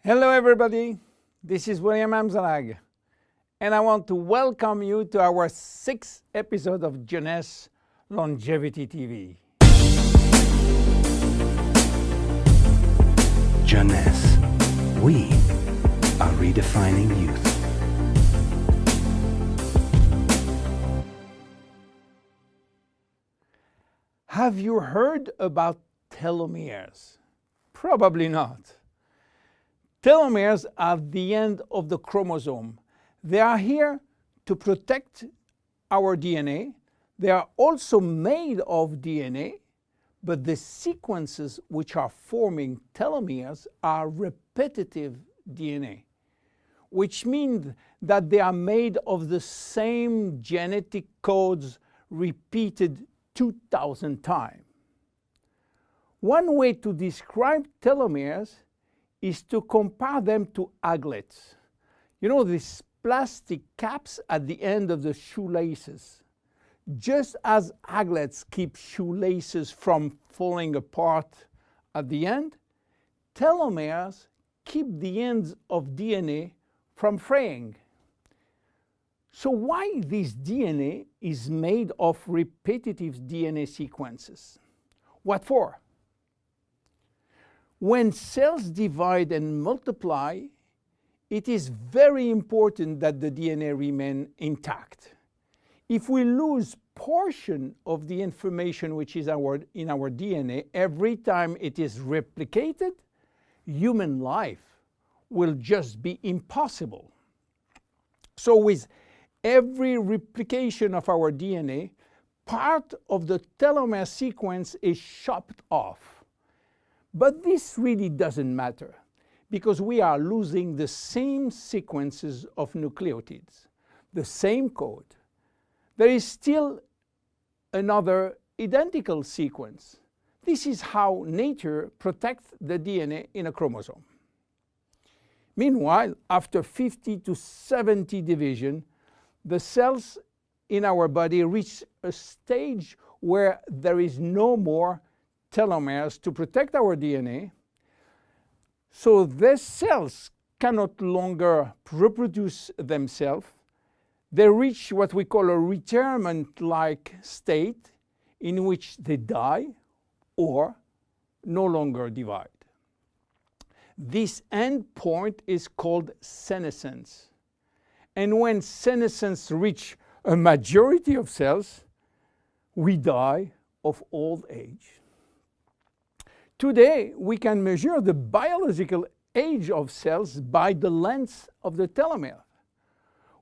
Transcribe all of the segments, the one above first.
Hello everybody, this is William Amzalag, and I want to welcome you to our 6th episode of Jeunesse Longevity TV. Jeunesse, we are redefining youth. Have you heard about telomeres? Probably not. Telomeres are the end of the chromosome. They are here to protect our DNA. They are also made of DNA, but the sequences which are forming telomeres are repetitive DNA, which means that they are made of the same genetic codes repeated 2,000 times. One way to describe telomeres is to compare them to aglets. You know, these plastic caps at the end of the shoelaces. Just as aglets keep shoelaces from falling apart at the end, telomeres keep the ends of DNA from fraying. So why this DNA is made of repetitive DNA sequences? What for? When cells divide and multiply, it is very important that the DNA remain intact. If we lose portion of the information which is in our DNA every time it is replicated, human life will just be impossible. So with every replication of our DNA, part of the telomere sequence is chopped off. But this really doesn't matter because we are losing the same sequences of nucleotides, the same code. There is still another identical sequence. This is how nature protects the DNA in a chromosome. Meanwhile, after 50 to 70 division, the cells in our body reach a stage where there is no more telomeres to protect our DNA. So these cells cannot longer reproduce themselves. They reach what we call a retirement-like state in which they die or no longer divide. This end point is called senescence. And when senescence reaches a majority of cells, we die of old age. Today, we can measure the biological age of cells by the length of the telomere.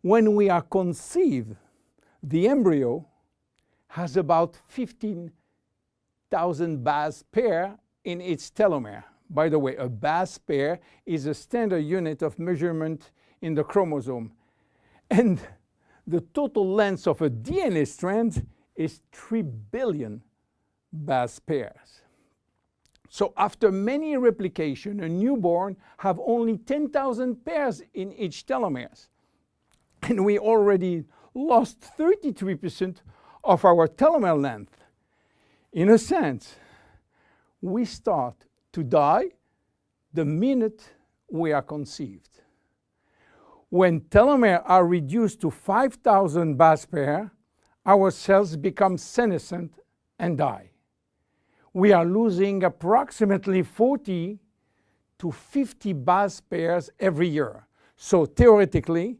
When we are conceived, the embryo has about 15,000 base pair in its telomere. By the way, a base pair is a standard unit of measurement in the chromosome. And the total length of a DNA strand is 3 billion base pairs. So after many replication, a newborn have only 10,000 pairs in each telomeres. And we already lost 33% of our telomere length. In a sense, we start to die the minute we are conceived. When telomeres are reduced to 5,000 base pairs, our cells become senescent and die. We are losing approximately 40 to 50 base pairs every year. So theoretically,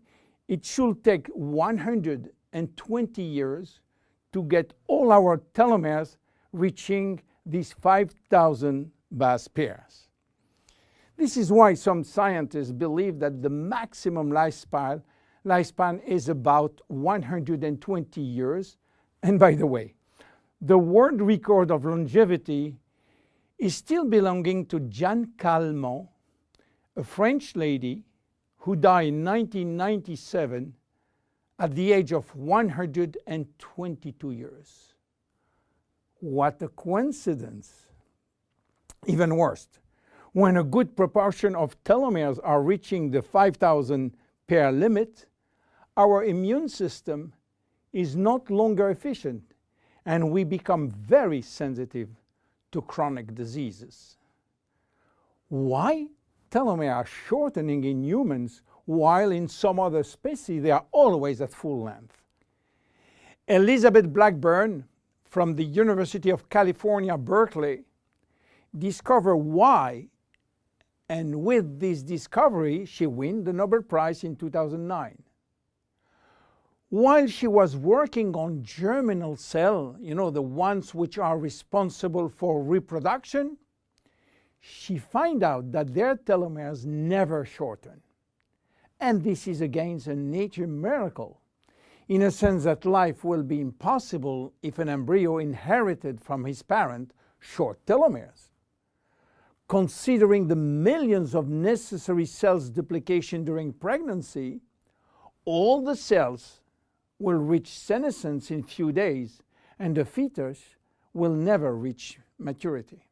it should take 120 years to get all our telomeres reaching these 5,000 base pairs. This is why some scientists believe that the maximum lifespan is about 120 years. And by the way, the world record of longevity is still belonging to Jeanne Calment, a French lady who died in 1997 at the age of 122 years. What a coincidence! Even worse, when a good proportion of telomeres are reaching the 5,000 pair limit, our immune system is not longer efficient, and we become very sensitive to chronic diseases. Why telomeres are shortening in humans, while in some other species they are always at full length. Elizabeth Blackburn from the University of California, Berkeley, discovered why, and with this discovery she won the Nobel Prize in 2009. While she was working on germinal cells, the ones which are responsible for reproduction, she found out that their telomeres never shorten. And this is again a nature miracle, in a sense that life will be impossible if an embryo inherited from his parent short telomeres. Considering the millions of necessary cells duplication during pregnancy, all the cells will reach senescence in few days, and the fetus will never reach maturity.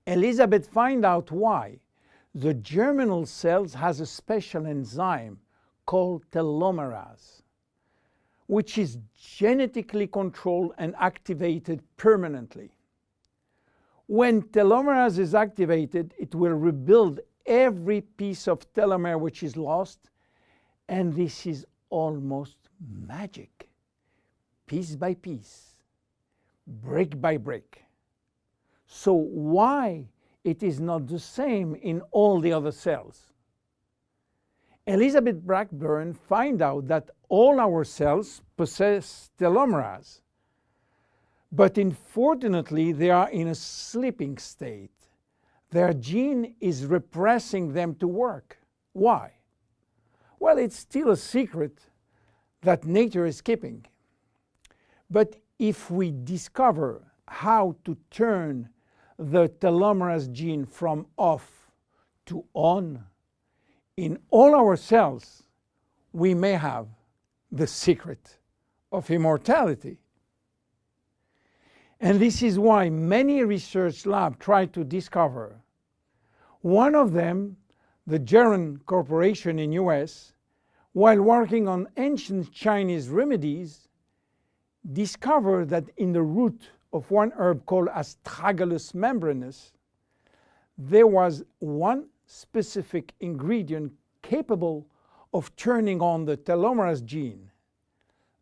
Elizabeth found out why. The germinal cells has a special enzyme called telomerase, which is genetically controlled and activated permanently. When telomerase is activated, it will rebuild every piece of telomere which is lost, and this is almost magic. Piece by piece, brick by brick. So why it is not the same in all the other cells? Elizabeth Blackburn found out that all our cells possess telomerase, but unfortunately they are in a sleeping state. Their gene is repressing them to work. Why? Well, it's still a secret that nature is keeping. But if we discover how to turn the telomerase gene from off to on in all our cells, we may have the secret of immortality. And this is why many research labs try to discover. One of them, the Jeunesse Corporation in US, while working on ancient Chinese remedies, discovered that in the root of one herb called Astragalus membranus, there was one specific ingredient capable of turning on the telomerase gene.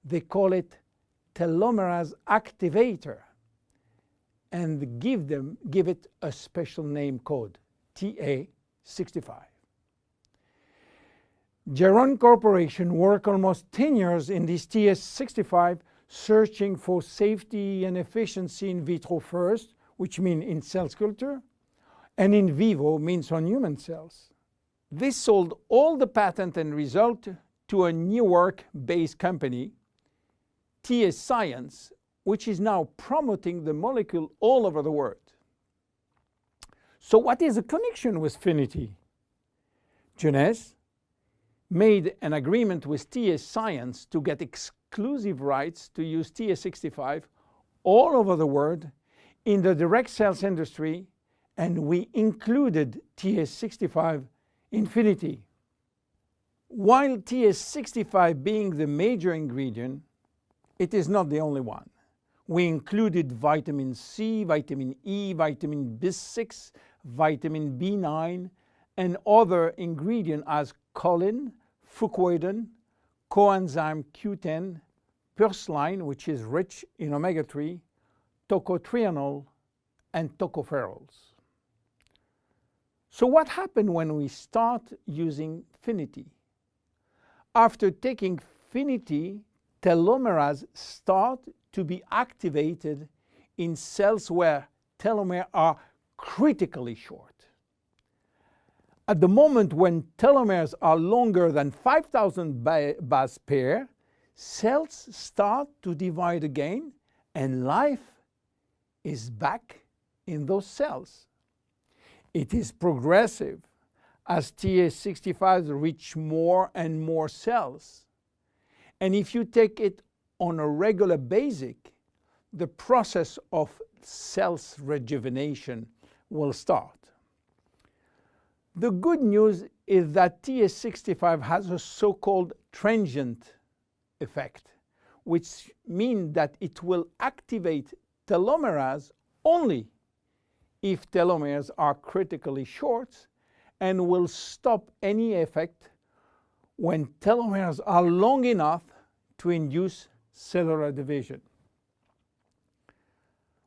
They call it telomerase activator, and give it a special name code, TA65. Jeunesse Corporation worked almost 10 years in this TA65, searching for safety and efficiency in vitro first, which means in cell culture, and in vivo means on human cells. They sold all the patent and result to a Newark-based company, TA Science, which is now promoting the molecule all over the world. So what is the connection with Finiti? Jeunesse made an agreement with TA Science to get exclusive rights to use TA65 all over the world in the direct sales industry, and we included TA65 in Finiti. While TA65 being the major ingredient, it is not the only one. We included vitamin C, vitamin E, vitamin B6, vitamin B9, and other ingredients as choline, fucoidan, coenzyme Q10, purslane, which is rich in omega-3, tocotrienol, and tocopherols. So what happened when we start using Finiti? After taking Finiti, telomerase start to be activated in cells where telomeres are critically short. At the moment when telomeres are longer than 5,000 base pair, cells start to divide again, and life is back in those cells. It is progressive as TA65 reach more and more cells. And if you take it on a regular basis, the process of cells rejuvenation will start. The good news is that TA65 has a so-called transient effect, which means that it will activate telomerase only if telomeres are critically short and will stop any effect when telomeres are long enough to induce cellular division.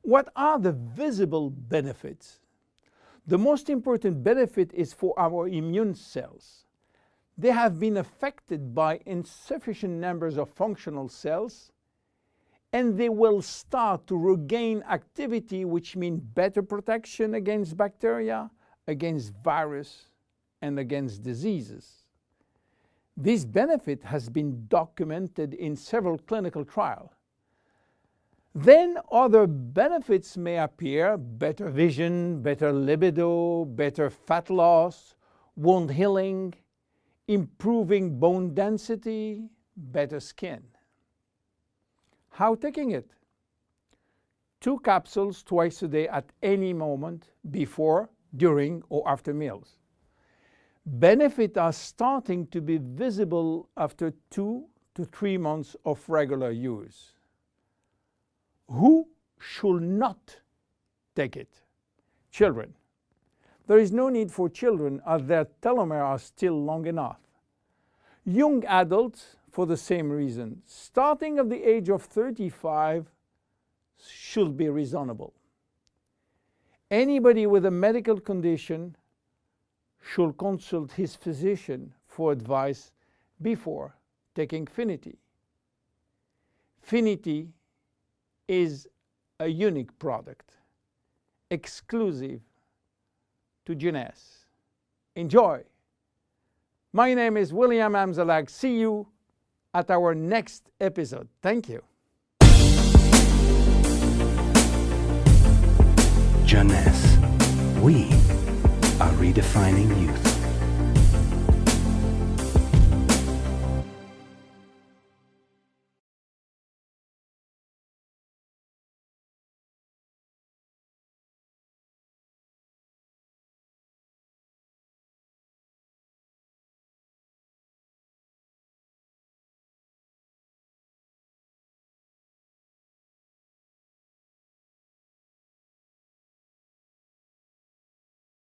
What are the visible benefits? The most important benefit is for our immune cells. They have been affected by insufficient numbers of functional cells, and they will start to regain activity, which means better protection against bacteria, against virus, and against diseases. This benefit has been documented in several clinical trials. Then other benefits may appear: better vision, better libido, better fat loss, wound healing, improving bone density, better skin. How taking it? 2 capsules twice a day at any moment before, during, or after meals. Benefits are starting to be visible after 2 to 3 months of regular use. Who should not take it? Children. There is no need for children as their telomeres are still long enough. Young adults, for the same reason, starting at the age of 35, should be reasonable. Anybody with a medical condition should consult his physician for advice before taking Finiti. Finiti is a unique product, exclusive to Jeunesse. Enjoy! My name is William Amzalag. See you at our next episode. Thank you. Jeunesse. We are redefining youth.